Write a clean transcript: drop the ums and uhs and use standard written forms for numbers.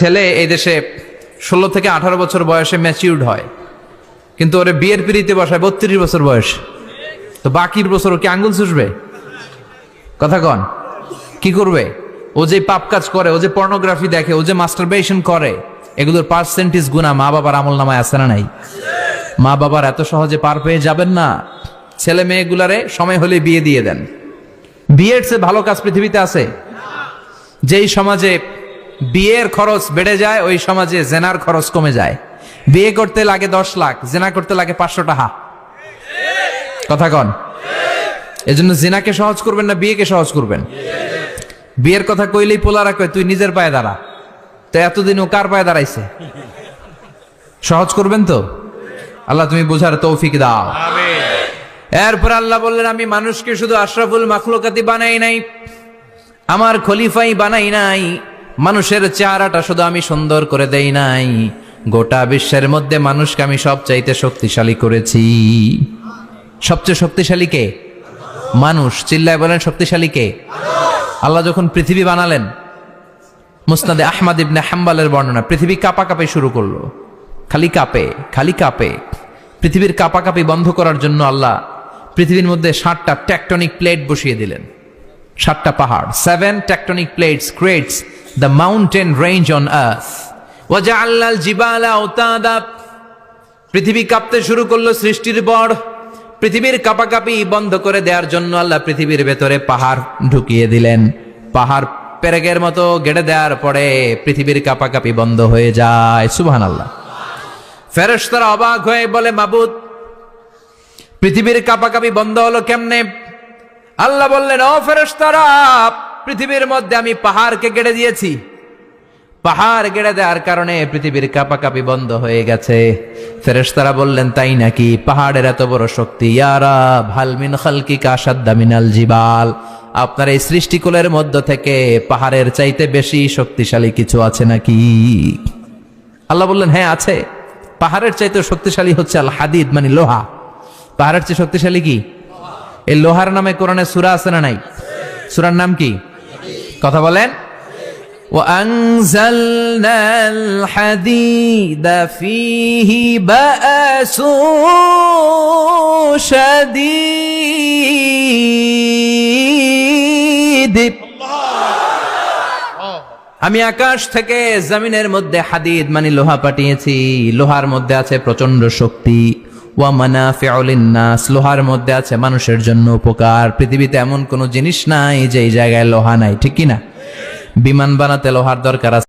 ছেলে এই দেশে 16 থেকে 18 বছর বয়সে ম্যাচিউরড হয়, কিন্তু ওরে বিয়ের পিড়িতে বসায় 32 বছর বয়স। তো বাকির বছর ও কি আঙ্গুল চুষবে? কথা কন, কি করবে? ও যে পাপ কাজ করে, ও যে পর্নোগ্রাফি দেখে, ও যে মাস্টারবেশন করে, এগুলোর পার্সেন্টেজ গুণা মা বাবার আমল নামায় আছে না নাই? মা বাবার এত সহজে পার পেয়ে যাবেন না। ছেলে মেয়েগুলারে সময় হলে বিয়ে দিয়ে দেন। বিয়ের চেয়ে ভালো কাজ পৃথিবীতে আছে? যেই সমাজে বিয়ের খরচ বেড়ে যায়, ওই সমাজে জেনার খরচ কমে যায়। বিয়ে করতে লাগে 10 লাখ, জেনা করতে লাগে 500 টাকা। কথা কন। এজন্য জিনাকে সহজ করবেন না বিয়েকে সহজ করবেন? বিয়ের কথা কইলেই পোলারা কয় তুই নিজের পায়ে দাঁড়া। তো এতদিন ও কার পায়ে দাঁড়াইছে? সহজ করবেন তো? আল্লাহ তুমি বোঝার তৌফিক দাও। এরপর আল্লাহ বললেন, আমি মানুষকে শুধু আশরাফুল মাখলুকাতি বানাই নাই, আমার খলিফাই বানাই নাই। মানুষের চেহারাটা শুধু আমি সুন্দর করে দেই নাই, গোটা বিশ্বের মধ্যে মানুষকে আমি সবচাইতে শক্তিশালী করেছি। সবচেয়ে শক্তিশালী কে? মানুষ। চিল্লায় বলেন শক্তিশালী কে? আল্লাহ যখন পৃথিবী বানালেন, মুসনাদে আহমদ ইবনে হাম্বলের বর্ণনা, পৃথিবী কাঁপাকাঁপি শুরু করলো। খালি কাঁপে, খালি কাঁপে। পৃথিবীর কাঁপাকাঁপি বন্ধ করার জন্য আল্লাহ পৃথিবীর মধ্যে 7টা টেকটনিক প্লেট বসিয়ে দিলেন। 7টা পাহাড়। 7 tectonic plates creates the mountain range on earth. وَجَعَلْنَا الْجِبَالَ أَوْتَادًا। পৃথিবী কাঁপতে শুরু করলো সৃষ্টির পর। পৃথিবীর কাঁপাকাঁপি বন্ধ করে দেওয়ার জন্য আল্লাহ পৃথিবীর ভেতরে পাহাড় ঢুকিয়ে দিলেন। পাহাড় পেরেকের মতো গেড়ে দেওয়ার পরে পৃথিবীর কাঁপাকাঁপি বন্ধ হয়ে যায়। সুবহানাল্লাহ। ফেরেশতারা অবাক হয়ে বলে, মাবুদ, পৃথিবীর কাঁপাকাঁপি বন্ধ হলো কেমনে? আল্লাহ বললেন, ও ফেরেশতারা, পৃথিবীর মধ্যে আমি পাহাড়কে গেড়ে দিয়েছি। পাহাড় গেড়ে দেওয়ার কারণে পৃথিবীর কাঁপাকাঁপি বন্ধ হয়ে গেছে। ফেরেশতারা বললেন, তাই নাকি? পাহাড়ের এত বড় শক্তি। ইয়া রাব, হাল মিন খালকিকা আশাদ্দা মিনাল জিবাল। আপনার এই সৃষ্টিকুলের মধ্য থেকে পাহাড়ের চাইতে বেশি শক্তিশালী কিছু আছে নাকি? আল্লাহ বললেন, হ্যাঁ আছে। পাহাড়ের চাইতে শক্তিশালী হচ্ছে আল হাদিদ, মানে লোহা। পাহাড়ের চেয়ে শক্তিশালী কি? এই লোহার নামে কোরআনে সূরা আছে না নাই? সূরার নাম কি? কথা বলেন। وَأَنزَلْنَا الْحَدِيدَ فِيهِ بَأْسٌ شَدِيدٌ। আমি আকাশ থেকে জমিনের মধ্যে হাদিদ মানে লোহা পাঠিয়েছি। লোহার মধ্যে আছে প্রচন্ড শক্তি। ওয়া মানাফিউ লিন-নাস, লোহার মধ্যে আছে মানুষের জন্য উপকার। পৃথিবীতে এমন কোন জিনিস নাই যে এই জায়গায় লোহা নাই, ঠিক কি না? বিমান বানাতে লোহার দরকার আছে।